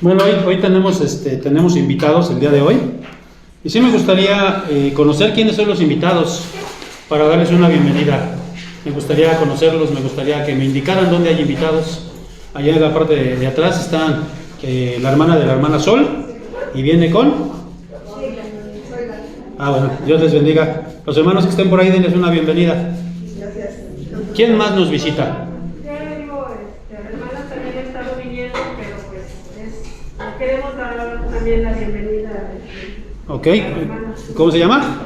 Bueno, hoy tenemos invitados el día de hoy. Y sí me gustaría conocer quiénes son los invitados para darles una bienvenida. Me gustaría conocerlos, me gustaría que me indicaran dónde hay invitados. Allá en la parte de atrás están la hermana de la hermana Sol y viene con... bueno, Dios les bendiga. Los hermanos que estén por ahí, denles una bienvenida. Gracias. ¿Quién más nos visita? Hermanas también he estado viniendo, pero pues queremos dar también la bienvenida. Ok, ¿cómo se llama?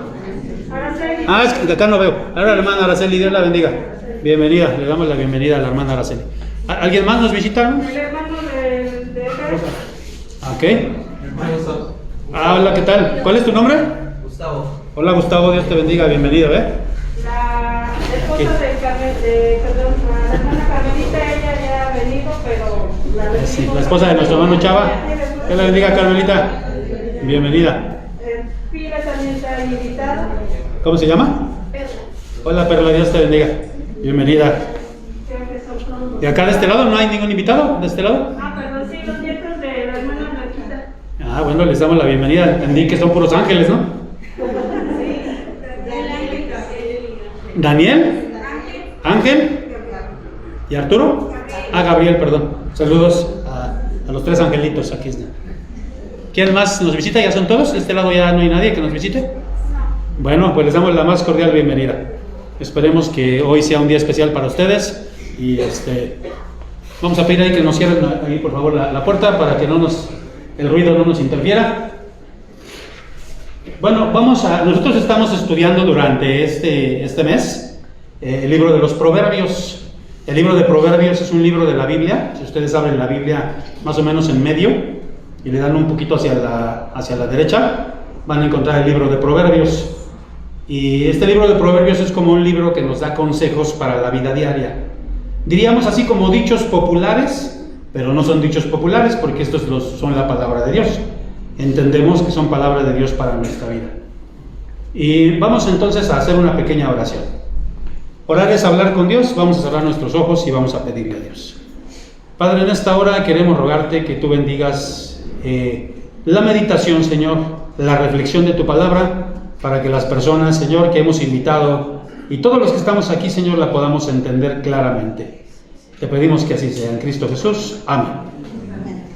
Araceli. Es que acá no veo. Ahora la hermana Araceli, Dios la bendiga. Bienvenida, le damos la bienvenida a la hermana Araceli. ¿Alguien más nos visita? El hermano de Ok. Hola, ¿qué tal? ¿Cuál es tu nombre? Gustavo. Hola Gustavo, Dios te bendiga, bienvenido, la esposa de la hermana Carmelita, ella ya ha venido, pero Sí, la esposa de nuestro hermano Chava. Dios la bendiga, Carmelita. Bienvenida. Pila también está invitada. ¿Cómo se llama? Pedro. Hola Perla, Dios te bendiga. Bienvenida. Creo que son todos. ¿De acá de este lado no hay ningún invitado? ¿De este lado? Perdón, sí, los nietos de la hermana Blanquita. Bueno, les damos la bienvenida. Entendí que son puros ángeles, ¿no? ¿Daniel? ¿Ángel? ¿Y Arturo? Gabriel, perdón. Saludos a los tres angelitos. Aquí están. ¿Quién más nos visita? ¿Ya son todos? ¿De este lado ya no hay nadie que nos visite? Bueno, pues les damos la más cordial bienvenida. Esperemos que hoy sea un día especial para ustedes. Y vamos a pedir ahí que nos cierren ahí, por favor, la puerta para que el ruido no nos interfiera. Bueno, nosotros estamos estudiando durante este mes el libro de los Proverbios. El libro de Proverbios es un libro de la Biblia. Si ustedes abren la Biblia más o menos en medio y le dan un poquito hacia la derecha, van a encontrar el libro de Proverbios. Y este libro de Proverbios es como un libro que nos da consejos para la vida diaria. Diríamos así como dichos populares, pero no son dichos populares porque estos son la palabra de Dios. Entendemos que son palabras de Dios para nuestra vida. Y vamos entonces a hacer una pequeña oración. Orar es hablar con Dios. Vamos a cerrar nuestros ojos y vamos a pedirle a Dios. Padre, en esta hora queremos rogarte que tú bendigas la meditación, Señor, la reflexión de tu palabra, para que las personas, Señor, que hemos invitado y todos los que estamos aquí, Señor, la podamos entender claramente. Te pedimos que así sea, en Cristo Jesús. Amén.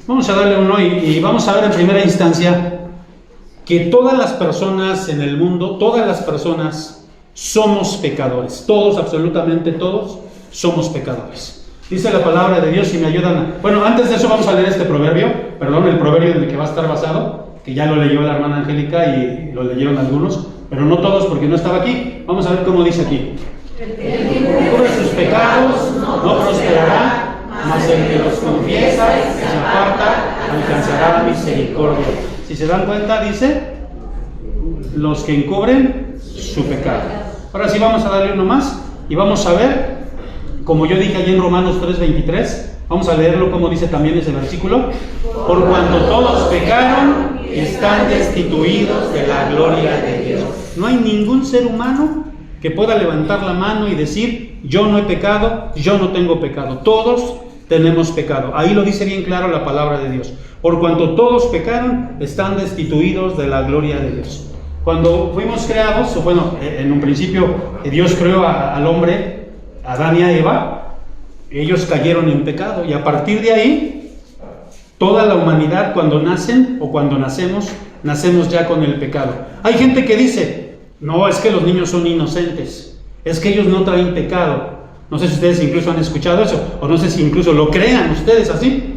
Vamos a darle un hoy y vamos a ver en primera instancia que todas las personas en el mundo, todas las personas somos pecadores. Todos, absolutamente todos, somos pecadores. Dice la palabra de Dios y me ayudan. Bueno, antes de eso vamos a leer el proverbio en el que va a estar basado, que ya lo leyó la hermana Angélica y lo leyeron algunos, pero no todos porque no estaba aquí. Vamos a ver cómo dice aquí. El que cubre sus pecados no prosperará, mas el que los confiesa y se aparta alcanzará misericordia. Si se dan cuenta, dice, los que encubren su pecado. Ahora sí vamos a darle uno más y vamos a ver, como yo dije allí en Romanos 3:23, vamos a leerlo como dice también ese versículo. Por cuanto todos pecaron, están destituidos de la gloria de Dios. No hay ningún ser humano que pueda levantar la mano y decir, yo no he pecado, yo no tengo pecado. Todos tenemos pecado. Ahí lo dice bien claro la palabra de Dios. Por cuanto todos pecaron, están destituidos de la gloria de Dios. Cuando fuimos creados, en un principio Dios creó al hombre, a Adán y a Eva, ellos cayeron en pecado y a partir de ahí, toda la humanidad cuando nacen o cuando nacemos ya con el pecado. Hay gente que dice, no, es que los niños son inocentes, es que ellos no traen pecado. No sé si ustedes incluso han escuchado eso, o no sé si incluso lo crean ustedes así,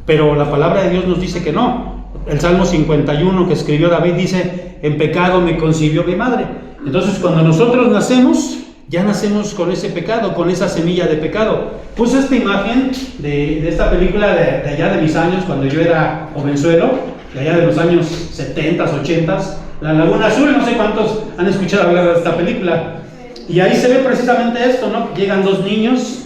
pero la palabra de Dios nos dice que no. El Salmo 51 que escribió David dice, en pecado me concibió mi madre. Entonces cuando nosotros nacemos, ya nacemos con ese pecado, con esa semilla de pecado. Puse esta imagen de esta película de allá de mis años, cuando yo era jovenzuelo, de allá de los años 70s, 80s, La Laguna Azul. No sé cuántos han escuchado hablar de esta película. Y ahí se ve precisamente esto, ¿no? Llegan dos niños,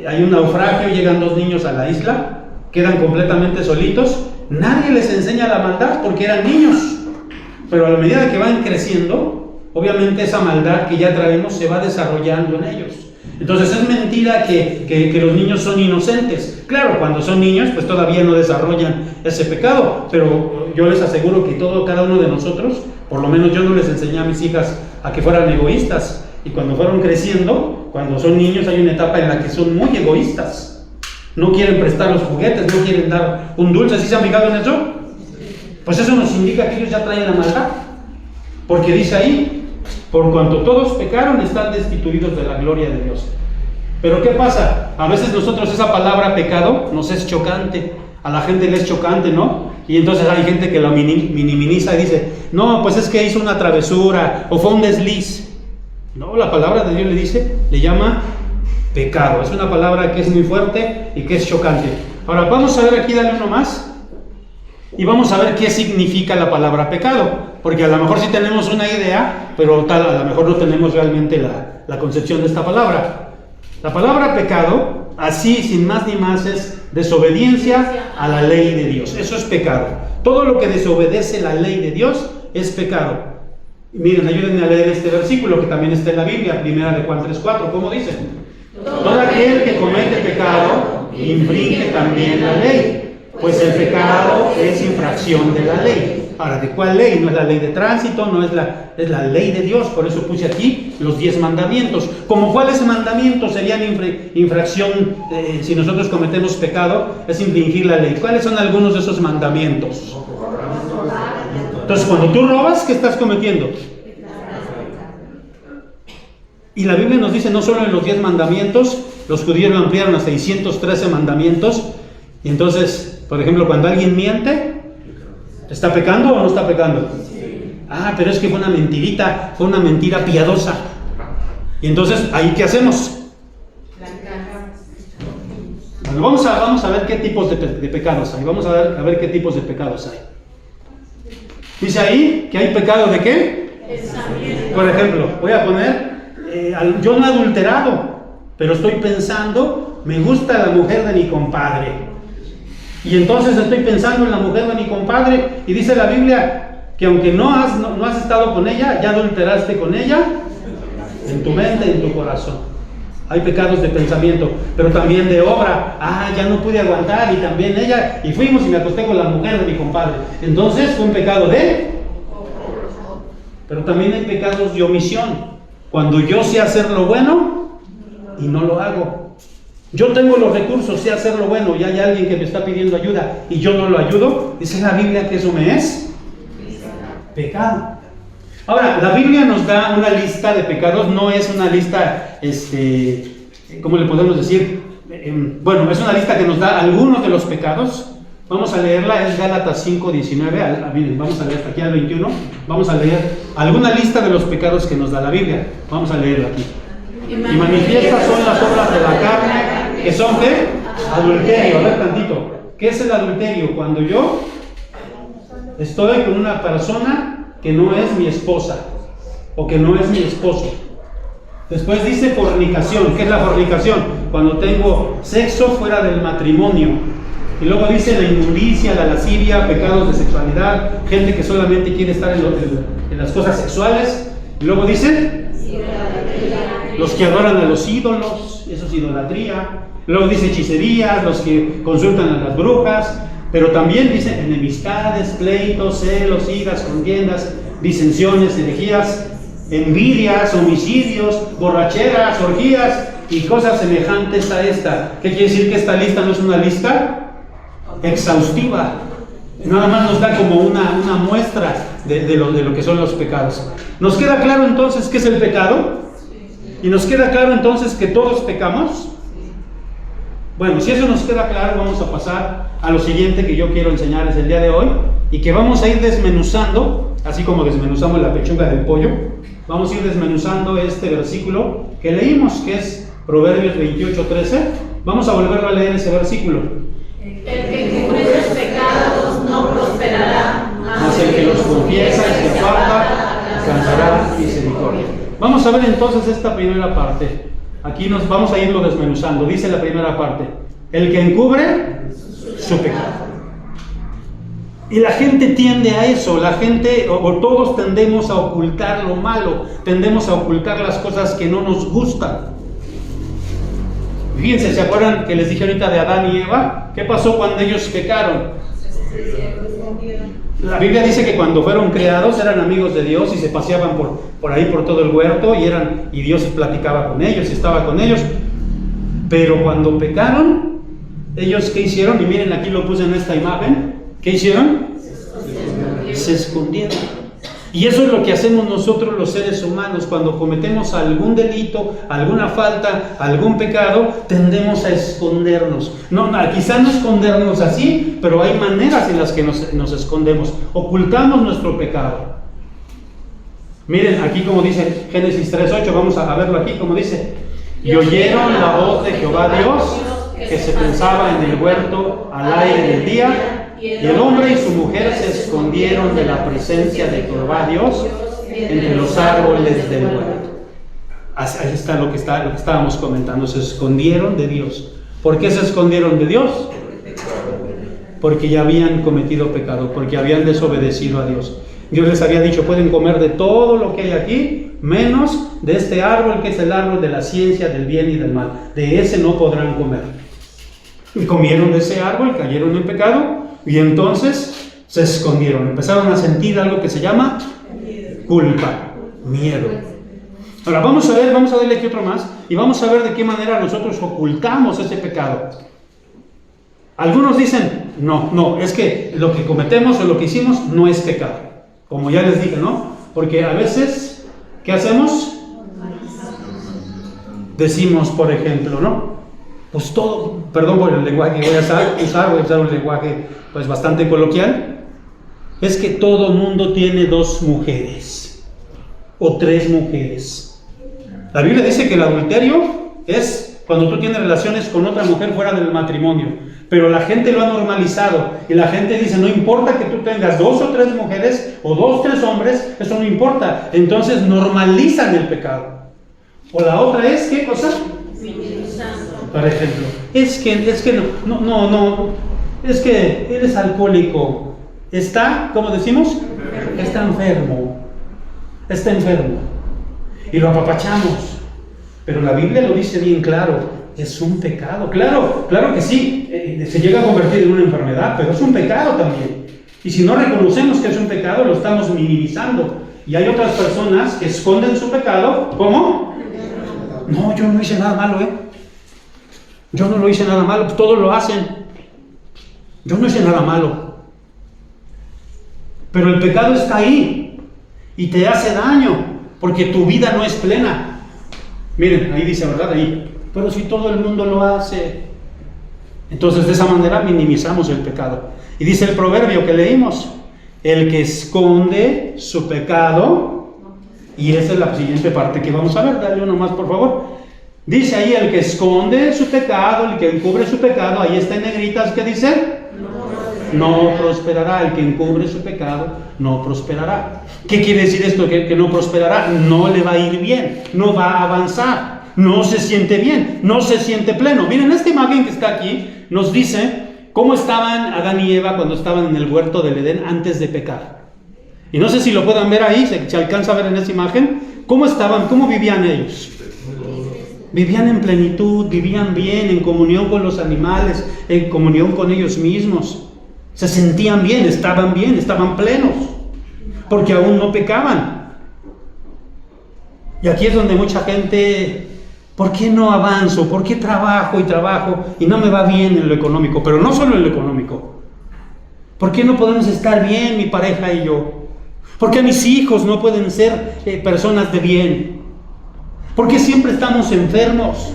hay un naufragio, llegan dos niños a la isla, quedan completamente solitos. Nadie les enseña la maldad porque eran niños. Pero a la medida que van creciendo, obviamente esa maldad que ya traemos se va desarrollando en ellos. Entonces es mentira que los niños son inocentes. Claro, cuando son niños pues todavía no desarrollan ese pecado, pero yo les aseguro que cada uno de nosotros, por lo menos yo no les enseñé a mis hijas a que fueran egoístas, y cuando fueron creciendo, cuando son niños hay una etapa en la que son muy egoístas. No quieren prestar los juguetes, no quieren dar un dulce. ¿Sí se han fijado en eso? Pues eso nos indica que ellos ya traen la maldad, porque dice ahí: por cuanto todos pecaron, están destituidos de la gloria de Dios. Pero ¿qué pasa? A veces nosotros esa palabra pecado nos es chocante, a la gente le es chocante, ¿no? Y entonces hay gente que lo minimiza y dice: no, pues es que hizo una travesura o fue un desliz. No, la palabra de Dios le llama pecado. Es una palabra que es muy fuerte y que es chocante. Ahora vamos a ver aquí, dale uno más, y vamos a ver qué significa la palabra pecado, porque a lo mejor sí tenemos una idea, pero a lo mejor no tenemos realmente la concepción de esta palabra. La palabra pecado, así sin más ni más, es desobediencia a la ley de Dios. Eso es pecado. Todo lo que desobedece la ley de Dios es pecado. Miren, ayúdenme a leer este versículo que también está en la Biblia, 1 Juan 3:4. ¿Cómo dice? Todo aquel que comete pecado infringe también la ley, pues el pecado es infracción de la ley. Ahora, ¿de cuál ley? No es la ley de tránsito, no es la ley de Dios. Por eso puse aquí los 10 mandamientos. ¿Como cuáles mandamientos serían infracción si nosotros cometemos pecado? Es infringir la ley. ¿Cuáles son algunos de esos mandamientos? Entonces, cuando tú robas, ¿qué estás cometiendo? Y la Biblia nos dice, no solo en los 10 mandamientos, los judíos lo ampliaron a 613 mandamientos. Y entonces, por ejemplo, cuando alguien miente, ¿está pecando o no está pecando? Ah, pero es que fue una mentirita, fue una mentira piadosa. Y entonces, ¿ahí qué hacemos? Bueno, vamos a ver qué tipos de pecados hay. Vamos a ver qué tipos de pecados hay. Dice ahí que hay pecado de qué. Por ejemplo, voy a poner, yo no he adulterado, pero estoy pensando, me gusta la mujer de mi compadre. Y entonces estoy pensando en la mujer de mi compadre, y dice la Biblia que aunque no has estado con ella, ya adulteraste con ella en tu mente, en tu corazón. Hay pecados de pensamiento, pero también de obra. Ah, ya no pude aguantar, y también ella, y fuimos y me acosté con la mujer de mi compadre. Entonces fue un pecado de... Pero también hay pecados de omisión. Cuando yo sé hacer lo bueno y no lo hago. Yo tengo los recursos, sé hacer lo bueno, y hay alguien que me está pidiendo ayuda y yo no lo ayudo. Dice la Biblia que eso me es pecado. Ahora, la Biblia nos da una lista de pecados, no es una lista, ¿cómo le podemos decir? Bueno, es una lista que nos da algunos de los pecados. Vamos a leerla, es Gálatas 5:19, miren, vamos a leer hasta aquí al 21. Vamos a leer alguna lista de los pecados que nos da la Biblia. Vamos a leerla aquí. Y manifiestas son las obras de la carne, que son ¿qué? Adulterio. A ver tantito, ¿qué es el adulterio? Cuando yo estoy con una persona que no es mi esposa o que no es mi esposo. Después dice fornicación. ¿Qué es la fornicación? Cuando tengo sexo fuera del matrimonio. Y luego dice la inmundicia, la lascivia, pecados de sexualidad, gente que solamente quiere estar en las cosas sexuales. Y luego dice los que adoran a los ídolos, eso es idolatría. Luego dice hechicerías, los que consultan a las brujas. Pero también dice enemistades, pleitos, celos, iras, contiendas, disensiones, herejías, envidias, homicidios, borracheras, orgías y cosas semejantes a esta. ¿Qué quiere decir? Que esta lista no es una lista exhaustiva. Nada más nos da como una muestra de lo que son los pecados. ¿Nos queda claro entonces qué es el pecado? ¿Y nos queda claro entonces que todos pecamos? Bueno, si eso nos queda claro, vamos a pasar a lo siguiente que yo quiero enseñarles el día de hoy, y que vamos a ir desmenuzando, así como desmenuzamos la pechuga del pollo. Vamos a ir desmenuzando este versículo que leímos, que es Proverbios 28:13. Vamos a volverlo a leer ese versículo. El que cubre sus pecados no prosperará, mas el que los confiesa y se aparta alcanzará misericordia. Vamos a ver entonces esta primera parte. Aquí nos vamos a irlo desmenuzando. Dice la primera parte: el que encubre su pecado. Y la gente tiende a eso. La gente, o todos tendemos a ocultar lo malo, tendemos a ocultar las cosas que no nos gustan. Fíjense, ¿se acuerdan que les dije ahorita de Adán y Eva? ¿Qué pasó cuando ellos pecaron? La Biblia dice que cuando fueron creados eran amigos de Dios y se paseaban por ahí, por todo el huerto, y Dios platicaba con ellos y estaba con ellos. Pero cuando pecaron, ¿ellos qué hicieron? Y miren, aquí lo puse en esta imagen. ¿Qué hicieron? Se escondieron. Y eso es lo que hacemos nosotros los seres humanos. Cuando cometemos algún delito, alguna falta, algún pecado, tendemos a escondernos. No, quizá no escondernos así, pero hay maneras en las que nos escondemos. Ocultamos nuestro pecado. Miren, aquí como dice Génesis 3:8, vamos a verlo aquí, como dice: y oyeron la voz de Jehová Dios, que se pensaba en el huerto al aire del día, y el hombre y su mujer se escondieron de la presencia de Jehová Dios entre los árboles del huerto. Ahí está lo que estábamos comentando. Se escondieron de Dios. ¿Por qué se escondieron de Dios? Porque ya habían cometido pecado, porque habían desobedecido a Dios. Dios les había dicho: pueden comer de todo lo que hay aquí, menos de este árbol que es el árbol de la ciencia del bien y del mal. De ese no podrán comer. Y comieron de ese árbol, cayeron en pecado, y entonces se escondieron. Empezaron a sentir algo que se llama culpa, miedo. Ahora vamos a darle aquí otro más, y vamos a ver de qué manera nosotros ocultamos ese pecado. Algunos dicen: no, es que lo que cometemos o lo que hicimos no es pecado. Como ya les dije, ¿no? Porque a veces, ¿qué hacemos? Decimos, por ejemplo, ¿no? Pues todo, perdón por el lenguaje que voy a usar un lenguaje pues bastante coloquial, es que todo mundo tiene 2 mujeres o 3 mujeres. La Biblia dice que el adulterio es cuando tú tienes relaciones con otra mujer fuera del matrimonio, pero la gente lo ha normalizado y la gente dice: no importa que tú tengas 2 o 3 mujeres o 2 o 3 hombres, eso no importa. Entonces normalizan el pecado. O la otra es, ¿qué cosa? Por ejemplo, es que no, es que eres alcohólico, ¿cómo decimos? Está enfermo, y lo apapachamos, pero la Biblia lo dice bien claro: es un pecado. Claro que sí, se llega a convertir en una enfermedad, pero es un pecado también, y si no reconocemos que es un pecado, lo estamos minimizando. Y hay otras personas que esconden su pecado. ¿Cómo? No, yo no hice nada malo, yo no lo hice nada malo, todos lo hacen. Yo no hice nada malo. Pero el pecado está ahí y te hace daño porque tu vida no es plena. Miren, ahí dice, ¿verdad? Ahí. Pero si todo el mundo lo hace. Entonces de esa manera minimizamos el pecado. Y dice el proverbio que leímos: el que esconde su pecado. Y esa es la siguiente parte que vamos a ver. Dale uno más, por favor. Dice ahí: el que esconde su pecado, el que encubre su pecado, ahí está en negritas, ¿qué dice? No prosperará. El que encubre su pecado no prosperará. ¿Qué quiere decir esto? Que no prosperará. No le va a ir bien, no va a avanzar, no se siente bien, no se siente pleno. Miren, esta imagen que está aquí nos dice cómo estaban Adán y Eva cuando estaban en el huerto del Edén antes de pecar. Y no sé si lo puedan ver ahí, se alcanza a ver en esta imagen, cómo estaban, cómo vivían ellos. Vivían en plenitud, vivían bien, en comunión con los animales, en comunión con ellos mismos. Se sentían bien, estaban plenos, porque aún no pecaban. Y aquí es donde mucha gente: ¿por qué no avanzo? ¿Por qué trabajo y no me va bien en lo económico? Pero no solo en lo económico. ¿Por qué no podemos estar bien mi pareja y yo? ¿Por qué mis hijos no pueden ser personas de bien? ¿Por qué siempre estamos enfermos?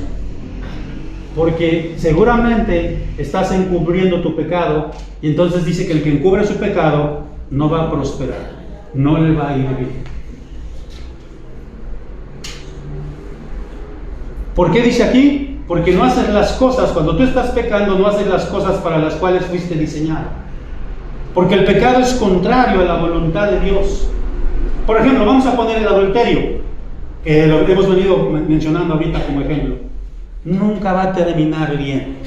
Porque seguramente estás encubriendo tu pecado, y entonces dice que el que encubre su pecado no va a prosperar, no le va a ir bien. ¿Por qué dice aquí? Porque no haces las cosas, cuando tú estás pecando, no haces las cosas para las cuales fuiste diseñado. Porque el pecado es contrario a la voluntad de Dios. Por ejemplo, vamos a poner el adulterio, que lo hemos venido mencionando ahorita como ejemplo. Nunca va a terminar bien.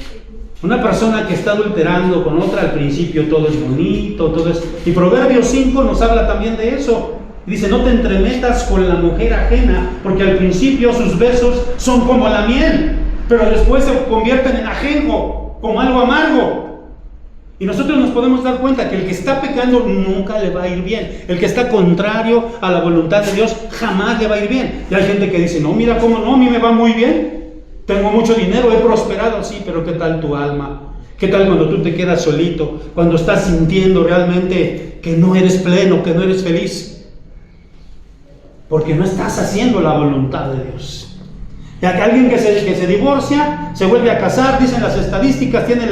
Una persona que está adulterando con otra, al principio todo es bonito, todo es... Y Proverbios 5 nos habla también de eso. Dice: no te entremetas con la mujer ajena, porque al principio sus besos son como la miel, pero después se convierten en ajenjo, como algo amargo. Y nosotros nos podemos dar cuenta que el que está pecando nunca le va a ir bien. El que está contrario a la voluntad de Dios jamás le va a ir bien. Y hay gente que dice, no, mira cómo no, a mí me va muy bien. Tengo mucho dinero, he prosperado, sí, pero ¿qué tal tu alma? ¿Qué tal cuando tú te quedas solito? Cuando estás sintiendo realmente que no eres pleno, que no eres feliz. Porque no estás haciendo la voluntad de Dios. Y alguien que se divorcia, se vuelve a casar, dicen las estadísticas, tiene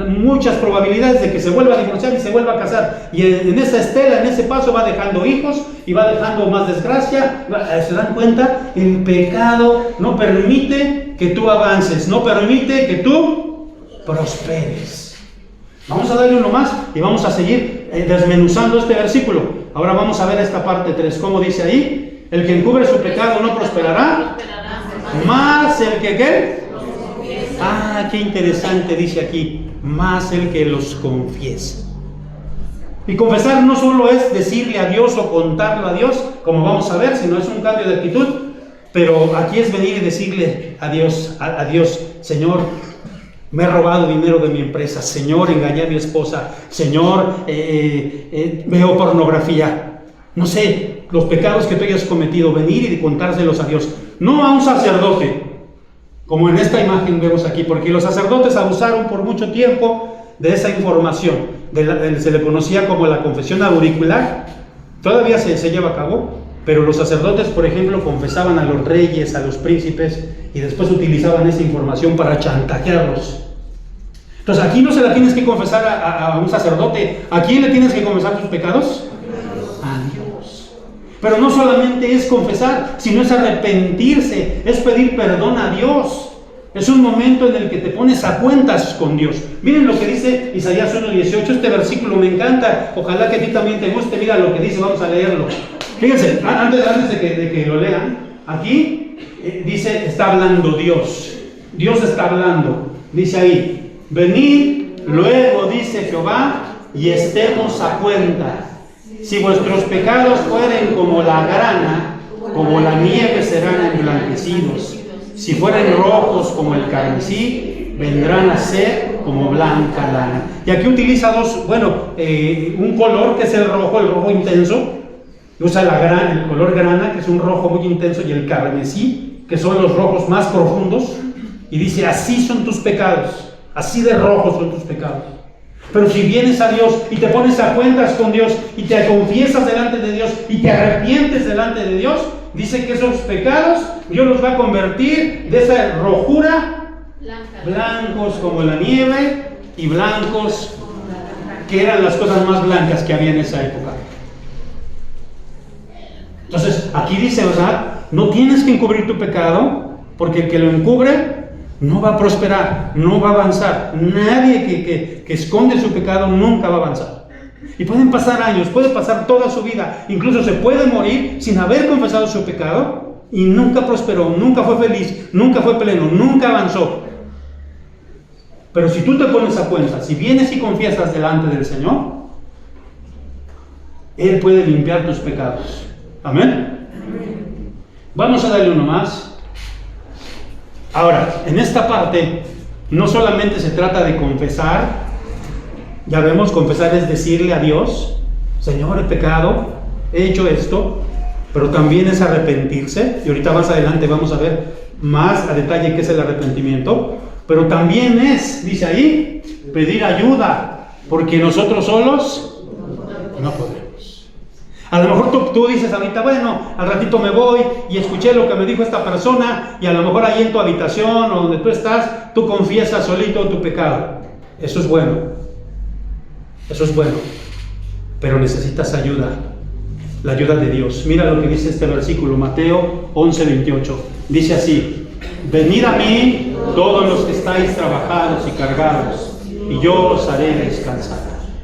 muchas probabilidades de que se vuelva a divorciar y se vuelva a casar. Y en esa estela, en ese paso va dejando hijos y va dejando más desgracia. ¿Se dan cuenta? El pecado no permite que tú avances, no permite que tú prosperes. Vamos a darle uno más y vamos a seguir desmenuzando este versículo. Ahora vamos a ver esta parte 3. ¿Cómo dice ahí? El que encubre su pecado no prosperará. Más el que ¿qué? Ah, qué interesante dice aquí. Más el que los confiesa. Y confesar no solo es decirle a Dios o contarlo a Dios, como vamos a ver, sino es un cambio de actitud. Pero aquí es venir y decirle a Dios, Señor, me he robado dinero de mi empresa. Señor, engañé a mi esposa. Señor, veo pornografía. No sé, los pecados que tú hayas cometido, venir y contárselos a Dios. No a un sacerdote, como en esta imagen vemos aquí, porque los sacerdotes abusaron por mucho tiempo de esa información. Se le conocía como la confesión auricular. Todavía se lleva a cabo, pero los sacerdotes, por ejemplo, confesaban a los reyes, a los príncipes, y después utilizaban esa información para chantajearlos. Entonces aquí no se la tienes que confesar a un sacerdote. ¿A quién le tienes que confesar tus pecados? A Dios. Pero no solamente es confesar, sino es arrepentirse, es pedir perdón a Dios. Es un momento en el que te pones a cuentas con Dios. Miren lo que dice Isaías 1:18, este versículo me encanta, ojalá que a ti también te guste. Mira lo que dice, vamos a leerlo. Fíjense, antes de que lo lean, aquí dice, está hablando Dios. Dios está hablando, dice ahí, venid, luego dice Jehová, y estemos a cuenta. Si vuestros pecados fueren como la grana, como la nieve serán emblanquecidos. Si fueren rojos como el carmesí, vendrán a ser como blanca lana. Y aquí utiliza un color que es el rojo intenso. Usa el color grana, que es un rojo muy intenso, y el carmesí, que son los rojos más profundos. Y dice, así son tus pecados, así de rojos son tus pecados. Pero si vienes a Dios y te pones a cuentas con Dios y te confiesas delante de Dios y te arrepientes delante de Dios, dice que esos pecados Dios los va a convertir de esa rojura, blancos como la nieve y blancos que eran las cosas más blancas que había en esa época. Entonces aquí dice, ¿verdad? No tienes que encubrir tu pecado, porque el que lo encubre no va a prosperar, no va a avanzar. Nadie que esconde su pecado nunca va a avanzar. Y pueden pasar años, puede pasar toda su vida, incluso se puede morir sin haber confesado su pecado y nunca prosperó, nunca fue feliz, nunca fue pleno, nunca avanzó. Pero si tú te pones a cuenta, si vienes y confiesas delante del Señor, Él puede limpiar tus pecados. Amén. Vamos a darle uno más. Ahora, en esta parte, no solamente se trata de confesar, ya vemos, confesar es decirle a Dios, Señor, he pecado, he hecho esto, pero también es arrepentirse, y ahorita más adelante vamos a ver más a detalle qué es el arrepentimiento, pero también es, dice ahí, pedir ayuda, porque nosotros solos no podemos. A lo mejor tú dices ahorita, bueno, al ratito me voy y escuché lo que me dijo esta persona, y a lo mejor ahí en tu habitación o donde tú estás, tú confiesas solito tu pecado. Eso es bueno, pero necesitas ayuda, la ayuda de Dios. Mira lo que dice este versículo, Mateo 11:28, dice así, venid a mí todos los que estáis trabajados y cargados, y yo os haré descansar.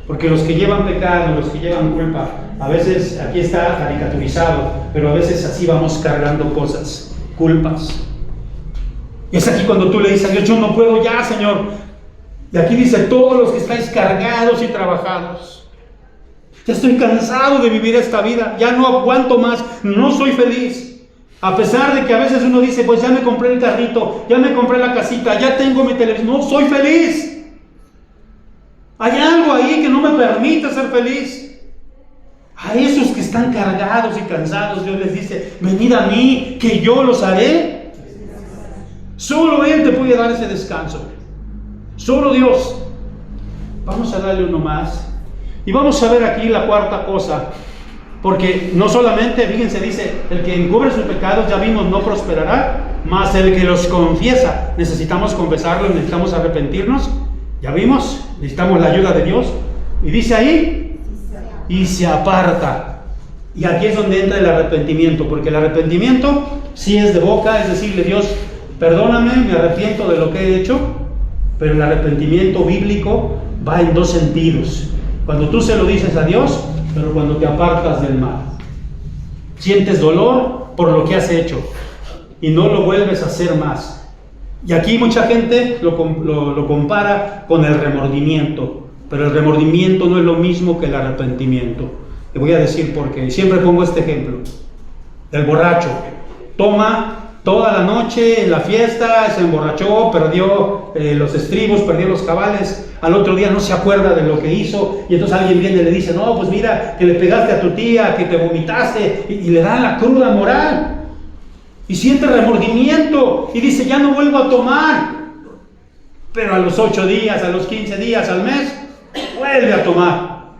Porque los que llevan pecado, los que llevan culpa, a veces, aquí está caricaturizado, pero a veces así vamos cargando cosas, culpas. Y es aquí cuando tú le dices a Dios, yo no puedo ya, Señor. Y aquí dice, todos los que estáis cargados y trabajados. Ya estoy cansado de vivir esta vida, ya no aguanto más, no soy feliz. A pesar de que a veces uno dice, pues ya me compré el carrito, ya me compré la casita, ya tengo mi televisión, no, soy feliz. Hay algo ahí que no me permite ser feliz. A esos que están cargados y cansados, Dios les dice, venid a mí, que yo los haré. Solo Él te puede dar ese descanso. Solo Dios. Vamos a darle uno más. Y vamos a ver aquí la cuarta cosa. Porque no solamente, fíjense, dice, el que encubre sus pecados, ya vimos, no prosperará, mas el que los confiesa. Necesitamos confesarlo, necesitamos arrepentirnos. Ya vimos, necesitamos la ayuda de Dios. Y dice ahí, y se aparta. Y aquí es donde entra el arrepentimiento, porque el arrepentimiento sí es de boca, es decirle, Dios, perdóname, me arrepiento de lo que he hecho, pero el arrepentimiento bíblico va en dos sentidos. Cuando tú se lo dices a Dios, pero cuando te apartas del mal. Sientes dolor por lo que has hecho y no lo vuelves a hacer más. Y aquí mucha gente lo compara con el remordimiento, pero el remordimiento no es lo mismo que el arrepentimiento. Te voy a decir por qué. Siempre pongo este ejemplo. El borracho toma toda la noche en la fiesta, se emborrachó, perdió los estribos, perdió los cabales. Al otro día no se acuerda de lo que hizo, y entonces alguien viene y le dice, no, pues mira, que le pegaste a tu tía, que te vomitaste, y le dan la cruda moral. Y siente remordimiento, y dice, ya no vuelvo a tomar. Pero a los 8 días, a los 15 días, al mes, vuelve a tomar.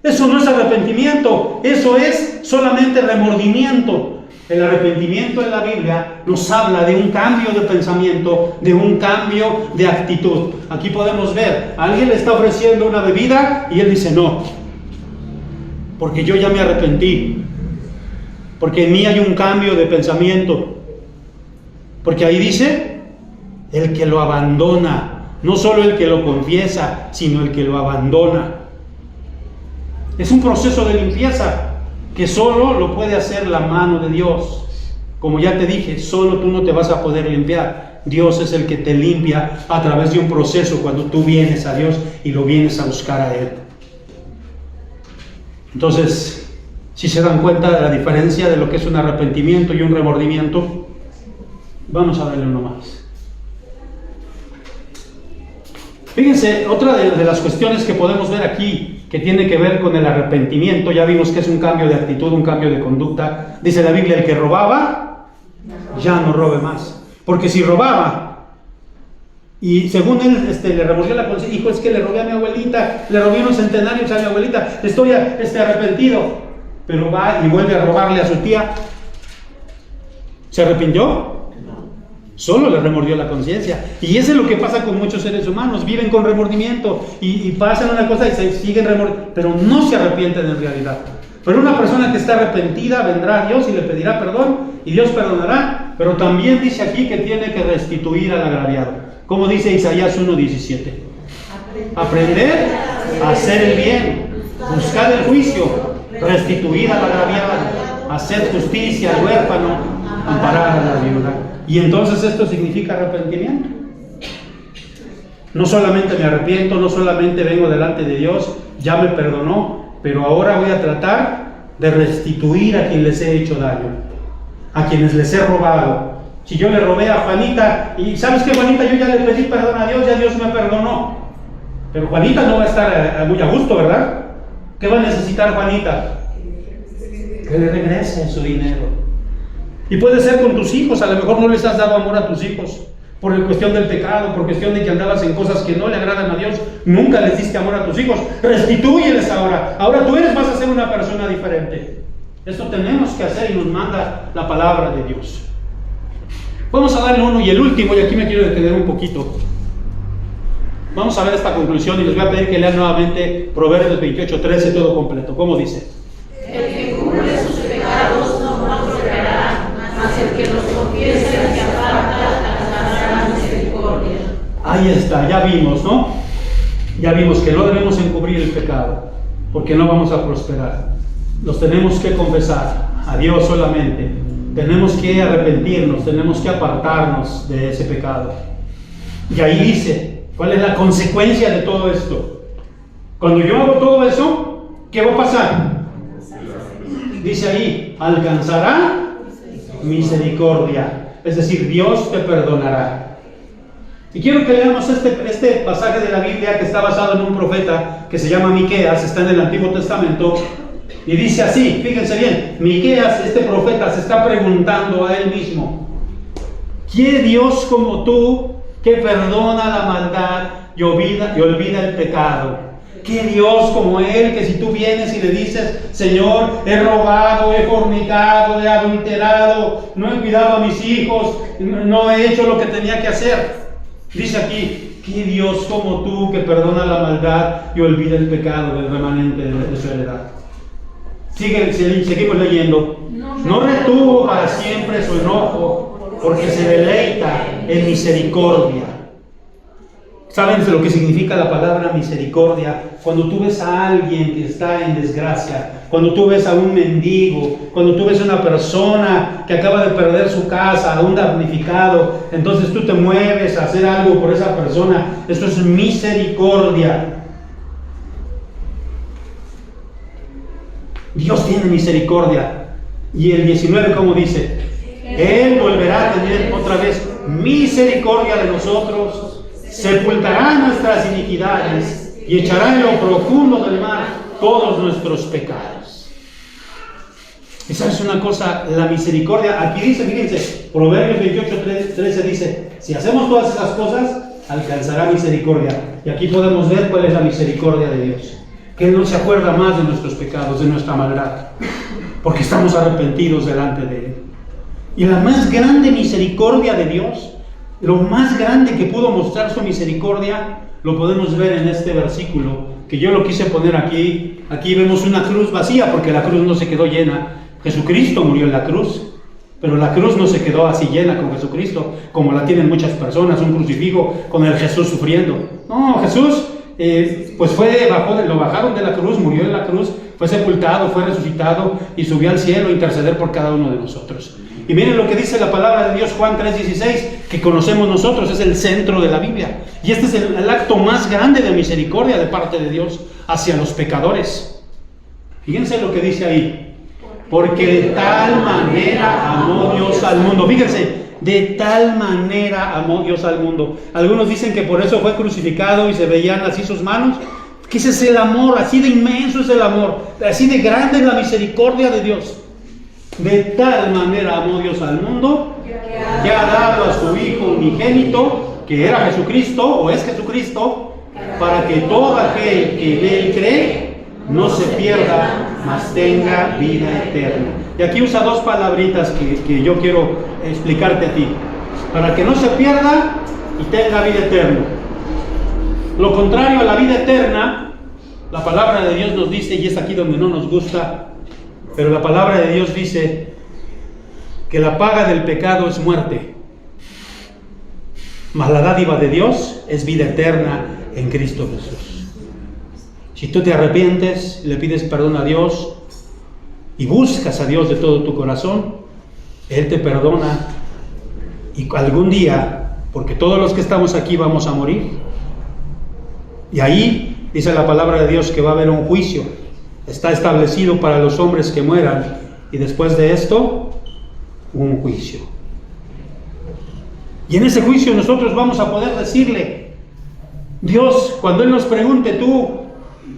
Eso no es arrepentimiento, eso es solamente remordimiento. El arrepentimiento en la Biblia nos habla de un cambio de pensamiento, de un cambio de actitud. Aquí podemos ver, alguien le está ofreciendo una bebida y él dice no, porque yo ya me arrepentí, porque en mí hay un cambio de pensamiento, porque ahí dice, el que lo abandona, no solo el que lo confiesa, sino el que lo abandona. Es un proceso de limpieza que solo lo puede hacer la mano de Dios. Como ya te dije, solo tú no te vas a poder limpiar. Dios es el que te limpia a través de un proceso cuando tú vienes a Dios y lo vienes a buscar a Él. Entonces, si se dan cuenta de la diferencia de lo que es un arrepentimiento y un remordimiento, vamos a darle uno más. Fíjense, otra de las cuestiones que podemos ver aquí, que tiene que ver con el arrepentimiento, ya vimos que es un cambio de actitud, un cambio de conducta. Dice la Biblia, el que robaba, ya no robe más. Porque si robaba, y según él le remordió la conciencia, hijo, es que le robé a mi abuelita, le robé unos centenarios a mi abuelita, estoy arrepentido. Pero va y vuelve a robarle a su tía. ¿Se arrepintió? Solo le remordió la conciencia. Y eso es lo que pasa con muchos seres humanos. Viven con remordimiento y pasan una cosa y se siguen remordiendo, pero no se arrepienten en realidad. Pero una persona que está arrepentida vendrá a Dios y le pedirá perdón, y Dios perdonará. Pero también dice aquí que tiene que restituir al agraviado. Como dice Isaías 1:17. Aprender a hacer el bien, buscar el juicio, restituir al agraviado, hacer justicia al huérfano, amparar a la viuda. Y entonces esto significa arrepentimiento. No solamente me arrepiento, no solamente vengo delante de Dios, ya me perdonó, pero ahora voy a tratar de restituir a quien les he hecho daño, a quienes les he robado. Si yo le robé a Juanita, y ¿sabes qué, Juanita? Yo ya le pedí perdón a Dios, ya Dios me perdonó. Pero Juanita no va a estar muy a gusto, ¿verdad? ¿Qué va a necesitar Juanita? Que le regrese su dinero. Y puede ser con tus hijos, a lo mejor no les has dado amor a tus hijos, por cuestión del pecado, por cuestión de que andabas en cosas que no le agradan a Dios, nunca les diste amor a tus hijos, restitúyeles ahora, ahora tú vas a ser una persona diferente. Esto tenemos que hacer y nos manda la palabra de Dios. Vamos a darle uno y el último, y aquí me quiero detener un poquito. Vamos a ver esta conclusión y les voy a pedir que lean nuevamente Proverbios 28:13 todo completo. ¿Cómo dice? El que cubre sus pecados no prosperará, mas el que los confiesa y se aparta alcanzará misericordia. Ahí está, ya vimos, ¿no? Ya vimos que no debemos encubrir el pecado, porque no vamos a prosperar. Los tenemos que confesar a Dios solamente. Tenemos que arrepentirnos, tenemos que apartarnos de ese pecado. Y ahí dice, ¿cuál es la consecuencia de todo esto? Cuando yo hago todo eso, ¿qué va a pasar? Dice ahí, alcanzará misericordia. Es decir, Dios te perdonará. Y quiero que leamos este pasaje de la Biblia que está basado en un profeta que se llama Miqueas, está en el Antiguo Testamento, y dice así, fíjense bien, Miqueas, este profeta, se está preguntando a él mismo: ¿qué Dios como tú que perdona la maldad y olvida el pecado? ¿Qué Dios como Él, que si tú vienes y le dices: Señor, he robado, he fornicado, he adulterado, no he cuidado a mis hijos, no he hecho lo que tenía que hacer? Dice aquí: ¿qué Dios como tú que perdona la maldad y olvida el pecado del remanente de su heredad? Seguimos leyendo. No retuvo para siempre su enojo, porque se deleita en misericordia. ¿Saben lo que significa la palabra misericordia? Cuando tú ves a alguien que está en desgracia, cuando tú ves a un mendigo, cuando tú ves a una persona que acaba de perder su casa, a un damnificado, entonces tú te mueves a hacer algo por esa persona. Esto es misericordia. Dios tiene misericordia. Y el 19, ¿cómo dice? Él volverá a tener otra vez misericordia de nosotros, sepultará nuestras iniquidades y echará en lo profundo del mar todos nuestros pecados. Y sabes una cosa, la misericordia, aquí dice, fíjense, Proverbios 28:13 dice: si hacemos todas esas cosas, alcanzará misericordia. Y aquí podemos ver cuál es la misericordia de Dios, que Él no se acuerda más de nuestros pecados, de nuestra maldad, porque estamos arrepentidos delante de Él. Y la más grande misericordia de Dios, lo más grande que pudo mostrar su misericordia, lo podemos ver en este versículo, que yo lo quise poner aquí. Aquí vemos una cruz vacía, porque la cruz no se quedó llena. Jesucristo murió en la cruz, pero la cruz no se quedó así llena con Jesucristo, como la tienen muchas personas, un crucifijo con el Jesús sufriendo. No, Jesús pues lo bajaron de la cruz, murió en la cruz, fue sepultado, fue resucitado y subió al cielo a interceder por cada uno de nosotros. Y miren lo que dice la palabra de Dios, Juan 3:16, que conocemos nosotros, es el centro de la Biblia. Y este es el acto más grande de misericordia de parte de Dios hacia los pecadores. Fíjense lo que dice ahí: porque de tal manera amó Dios al mundo. Fíjense, de tal manera amó Dios al mundo. Algunos dicen que por eso fue crucificado y se veían así sus manos. Que ese es el amor, así de inmenso es el amor, así de grande es la misericordia de Dios. De tal manera amó Dios al mundo, que ha dado a su Hijo unigénito, que era Jesucristo, o es Jesucristo, para que todo aquel que en Él cree no se pierda, mas tenga vida eterna. Y aquí usa dos palabritas que yo quiero explicarte a ti: para que no se pierda y tenga vida eterna. Lo contrario a la vida eterna, la palabra de Dios nos dice, y es aquí donde no nos gusta, pero la palabra de Dios dice que la paga del pecado es muerte, mas la dádiva de Dios es vida eterna en Cristo Jesús. Si tú te arrepientes, le pides perdón a Dios y buscas a Dios de todo tu corazón, Él te perdona. Y algún día, porque todos los que estamos aquí vamos a morir, y ahí dice la palabra de Dios que va a haber un juicio. Está establecido para los hombres que mueran, y después de esto, un juicio. Y en ese juicio nosotros vamos a poder decirle: Dios, cuando Él nos pregunte: tú,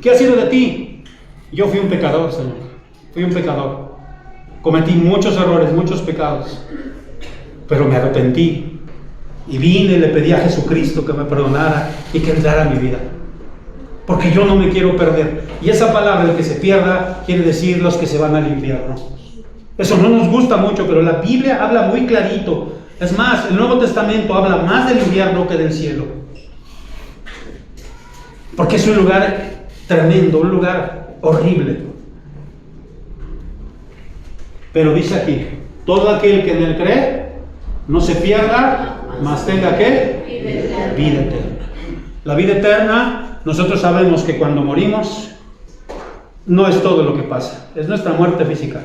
¿qué ha sido de ti? Yo fui un pecador, Señor. Fui un pecador. Cometí muchos errores, muchos pecados, pero me arrepentí y vine y le pedí a Jesucristo que me perdonara y que entrara a mi vida, porque yo no me quiero perder. Y esa palabra, el que se pierda, quiere decir los que se van al infierno. Eso no nos gusta mucho, pero la Biblia habla muy clarito. Es más, el Nuevo Testamento habla más del infierno que del cielo, porque es un lugar tremendo, un lugar horrible. Pero dice aquí: todo aquel que en Él cree no se pierda, mas tenga ¿qué? Vida eterna. La vida eterna, nosotros sabemos que cuando morimos no es todo lo que pasa, es nuestra muerte física.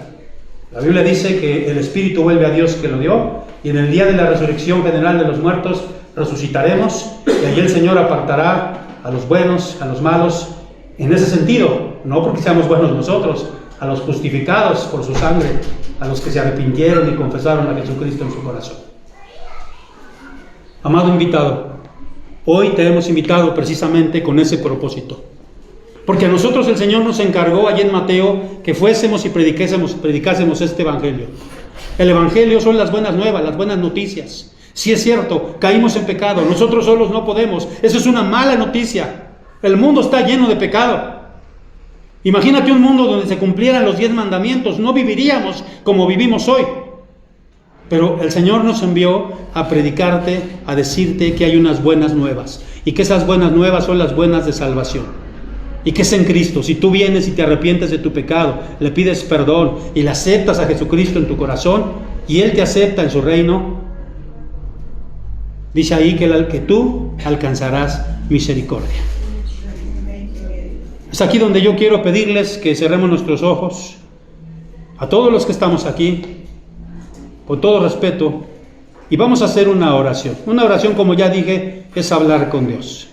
La Biblia dice que el espíritu vuelve a Dios que lo dio, y en el día de la resurrección general de los muertos resucitaremos, y allí el Señor apartará a los buenos, a los malos, en ese sentido, no porque seamos buenos nosotros, a los justificados por su sangre, a los que se arrepintieron y confesaron a Jesucristo en su corazón. Amado invitado, hoy te hemos invitado precisamente con ese propósito. Porque a nosotros el Señor nos encargó allí en Mateo que fuésemos y predicásemos este Evangelio. El Evangelio son las buenas nuevas, las buenas noticias. Si es cierto, caímos en pecado, nosotros solos no podemos. Eso es una mala noticia. El mundo está lleno de pecado. Imagínate un mundo donde se cumplieran los 10 mandamientos, no viviríamos como vivimos hoy. Pero el Señor nos envió a predicarte, a decirte que hay unas buenas nuevas, y que esas buenas nuevas son las buenas de salvación. Y que es en Cristo. Si tú vienes y te arrepientes de tu pecado, le pides perdón y le aceptas a Jesucristo en tu corazón, y Él te acepta en su reino, dice ahí que tú alcanzarás misericordia. Es aquí donde yo quiero pedirles que cerremos nuestros ojos, a todos los que estamos aquí, con todo respeto, y vamos a hacer una oración. Una oración, como ya dije, es hablar con Dios.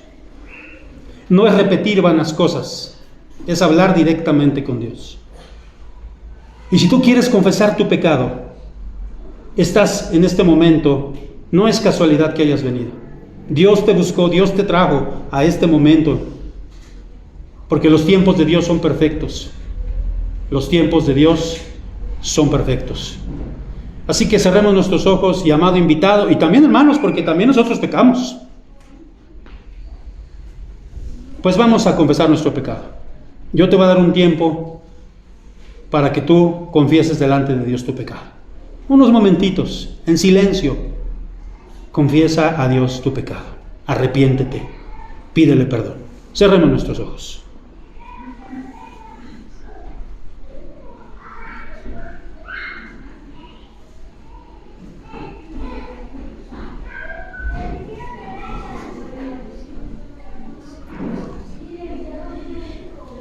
No es repetir vanas cosas, es hablar directamente con Dios. Y si tú quieres confesar tu pecado, estás en este momento, no es casualidad que hayas venido. Dios te buscó, Dios te trajo a este momento, porque los tiempos de Dios son perfectos. Los tiempos de Dios son perfectos. Así que cerremos nuestros ojos, y amado invitado, y también hermanos, porque también nosotros pecamos. Pues vamos a confesar nuestro pecado. Yo te voy a dar un tiempo para que tú confieses delante de Dios tu pecado. Unos momentitos, en silencio, confiesa a Dios tu pecado. Arrepiéntete, pídele perdón. Cerremos nuestros ojos.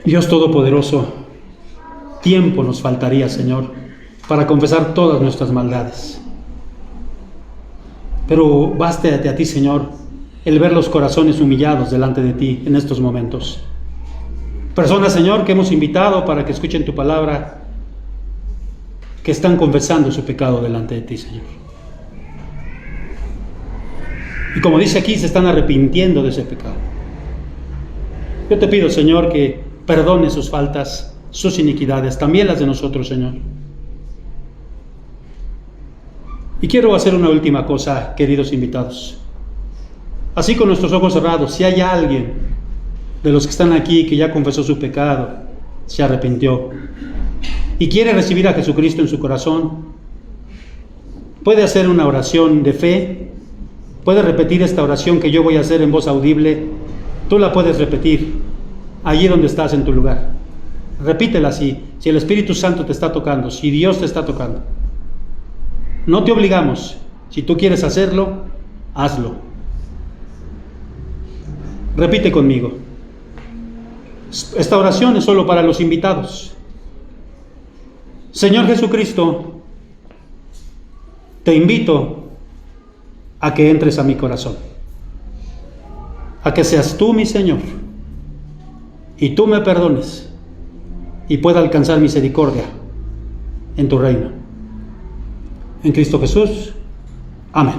Dios Todopoderoso, tiempo nos faltaría, Señor, para confesar todas nuestras maldades. Pero bástate a ti, Señor, el ver los corazones humillados delante de ti en estos momentos. Personas, Señor, que hemos invitado para que escuchen tu palabra, que están confesando su pecado delante de ti, Señor. Y como dice aquí, se están arrepintiendo de ese pecado. Yo te pido, Señor, que perdone sus faltas, sus iniquidades, también las de nosotros, Señor. Y quiero hacer una última cosa, queridos invitados. Así, con nuestros ojos cerrados, si hay alguien de los que están aquí que ya confesó su pecado, se arrepintió y quiere recibir a Jesucristo en su corazón, puede hacer una oración de fe, puede repetir esta oración que yo voy a hacer en voz audible. Tú la puedes repetir allí donde estás en tu lugar. Repítela así, si el Espíritu Santo te está tocando, si Dios te está tocando. No te obligamos. Si tú quieres hacerlo, hazlo. Repite conmigo. Esta oración es solo para los invitados. Señor Jesucristo, te invito a que entres a mi corazón, a que seas tú mi Señor, y tú me perdones y pueda alcanzar misericordia en tu reino. En Cristo Jesús. Amén.